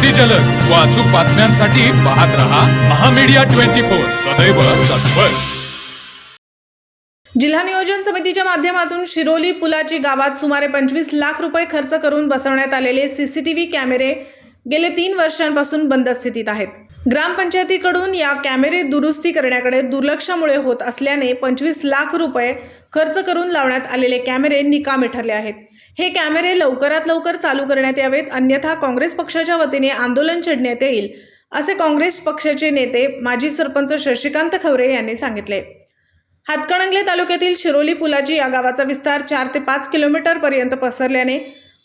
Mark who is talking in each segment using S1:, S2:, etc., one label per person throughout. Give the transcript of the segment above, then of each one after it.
S1: अति जलद व अचूक बातम्यांसाठी पाहत रहा महामीडिया 24 सदैव तत्पर।
S2: जिल्हा नियोजन समितीच्या माध्यमातून शिरोली पुलाची गावात सुमारे 25 लाख रुपये खर्च करून बसवण्यात आलेले सीसीटीव्ही कॅमेरे गेले 3 वर्षांपासून बंद स्थितीत आहेत। ग्रामपंचायतीकडून या कॅमेरे दुरुस्ती करण्याकडे दुर्लक्षामुळे होत असल्याने 25 लाख रुपये खर्च करून लावण्यात आलेले कॅमेरे निकामी ठरले आहेत। हे कॅमेरे लवकरात लवकर चालू करण्यात यावेत, अन्यथा काँग्रेस पक्षाच्या वतीने आंदोलन छेडण्यात येईल, असे काँग्रेस पक्षाचे नेते माजी सरपंच शशिकांत खवरे यांनी सांगितले। हातकणंगले तालुक्यातील शिरोली पुलाची या गावाचा विस्तार 4 ते 5 किलोमीटर पर्यंत पसरल्याने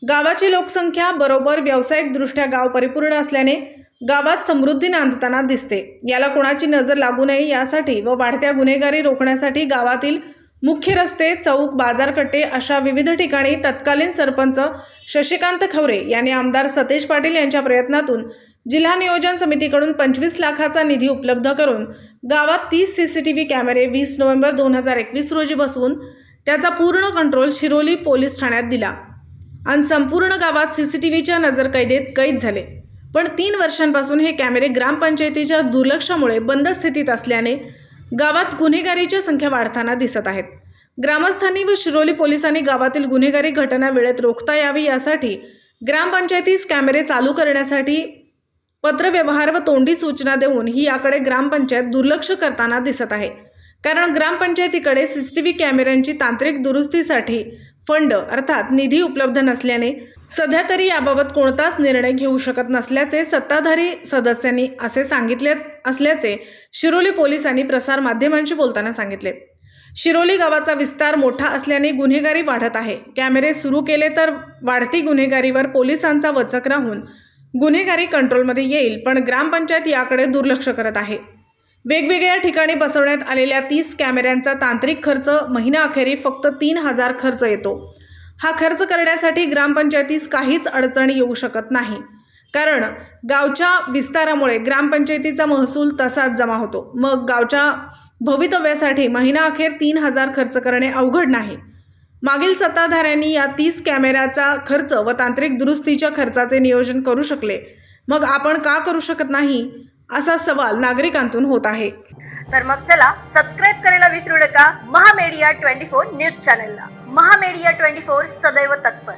S2: गावाची लोकसंख्या बरोबर व्यावसायिकदृष्ट्या गाव परिपूर्ण असल्याने गावात समृद्धी नांदताना दिसते। याला कोणाची नजर लागू नये यासाठी व वाढत्या गुन्हेगारी रोखण्यासाठी गावातील मुख्य रस्ते, चौक, बाजारकट्टे अशा विविध ठिकाणी तत्कालीन सरपंच शशिकांत खवरे यांनी आमदार सतेज पाटील यांच्या प्रयत्नातून जिल्हा नियोजन समितीकडून 25 लाखाचा निधी उपलब्ध करून गावात 30 सीसीटीव्ही कॅमेरे 20 नोव्हेंबर 2021 रोजी बसवून त्याचा पूर्ण कंट्रोल शिरोली पोलीस ठाण्यात दिला आणि संपूर्ण गावात सीसीटीव्हीच्या नजरकैदेत कैद झाले। पण 3 वर्षांपासून हे कॅमेरे ग्रामपंचायतीच्या दुर्लक्षामुळे बंद स्थितीत असल्याने गावात गुन्हेगारीची संख्या वाढताना दिसत आहेत। ग्रामस्थांनी व शिरोली पोलिसांनी गावातील गुन्हेगारी घटना वेळेत रोखता यावी यासाठी ग्रामपंचायतीस कॅमेरे चालू करण्यासाठी पत्रव्यवहार व तोंडी सूचना देऊन ही याकडे ग्रामपंचायत दुर्लक्ष करताना दिसत आहे। कारण ग्रामपंचायतीकडे सीसीटीव्ही कॅमेऱ्यांची तांत्रिक दुरुस्तीसाठी फंड अर्थात निधी उपलब्ध नसल्याने सध्या तरी याबाबत कोणताच निर्णय घेऊ शकत नसल्याचे सत्ताधारी सदस्यांनी असे सांगितले असल्याचे शिरोली पोलिसांनी प्रसार माध्यमांशी बोलताना सांगितले। शिरोली गावाचा विस्तार मोठा असल्याने गुन्हेगारी वाढत आहे। कॅमेरे सुरू केले तर वाढती गुन्हेगारीवर पोलिसांचा वचक राहून गुन्हेगारी कंट्रोलमध्ये येईल, पण ग्रामपंचायत याकडे दुर्लक्ष करत आहे। वेगवेगळ्या ठिकाणी बसवण्यात आलेल्या 30 कॅमेऱ्यांचा तांत्रिक खर्च महिनाअखेरी फक्त 3000 खर्च येतो। हा खर्च करण्यासाठी ग्रामपंचायतीस काहीच अडचणी येऊ शकत नाही, कारण गावच्या विस्तारामुळे ग्रामपंचायतीचा महसूल तसाच जमा होतो। मग गावच्या भवितव्यासाठी महिनाअखेर 3000 खर्च करणे अवघड नाही। मागील सत्ताधाऱ्यांनी या 30 कॅमेऱ्याचा खर्च व तांत्रिक दुरुस्तीच्या खर्चाचे नियोजन करू शकले, मग आपण का करू शकत नाही, असा सवाल नागरिकांतून होत आहे।
S3: तर मग चला सबस्क्राइब करायला विसरू नका महामीडिया 24 न्यूज चॅनलला। महामीडिया 24 सदैव तत्पर।